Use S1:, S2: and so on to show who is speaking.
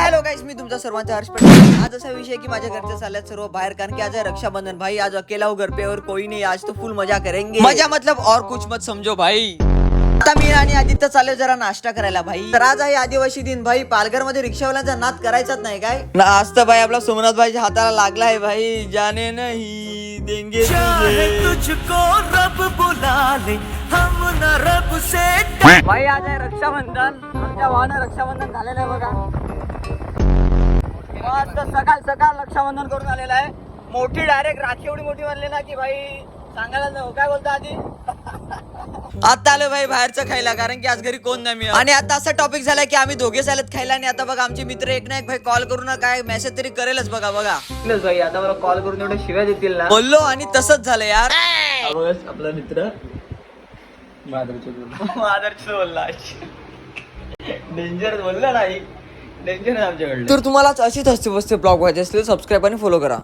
S1: Hello guys, मी तुमचा सर्वांचा हर्ष पटेल। आज असा विषय की माझ्या घरचे चालल्यात सर्व बाहेर, कारण की आज है रक्षाबंधन। भाई आज अकेला हूँ घर पे और कोई नहीं, आज तो फुल मजा करेंगे। मजा मतलब और कुछ मत समझो भाई। आता मी आणि आदित्य चालले जरा नाश्ता करायला भाई। तर आज आहे आदिवासी दिन भाई। पालघर मध्ये रिक्षावाल्यांचा नाद करायचाच नाही काय ना। आज तर भाई आपला सोमनाथ भाईच्या हाताला लागला आहे भाई। जाने नहीं देंगे
S2: तुझको रब बुला ले, हम न रब से
S1: भाई आज आहे रक्षाबंधन। आमच्या भावानं रक्षाबंधन झालेलं आहे बघा। मस्त सकाळ सकाळ रक्षाबंधन करून आलेला आहे। मोठी डायरेक्ट राखी एवढी मोठी बनली ना की भाई सांगायला नको। काय बोलता आधी आता आलो भाई बाहेरचं खायला, कारण की आज घरी कोण नाही मिळालं। आणि आता असा टॉपिक झालाय की आम्ही दोघेच आलेत खायला। आणि आता बघा आमचे मित्र एक ना एक भाई कॉल करून काय मेसेज तरी करेलच बघा बघा भाई। आता मला कॉल करून एवढे शिव्या देतील ना बोललो, आणि तसंच झालं यार।
S3: आपला मित्र
S1: आदर्श बोलला, डेंजर बोलला नाही, डेंजर आमच्याकडे। तर तुम्हाला अशीच हस्ती बसते ब्लॉग व्हायचे असतील सबस्क्राईब आणि फॉलो करा।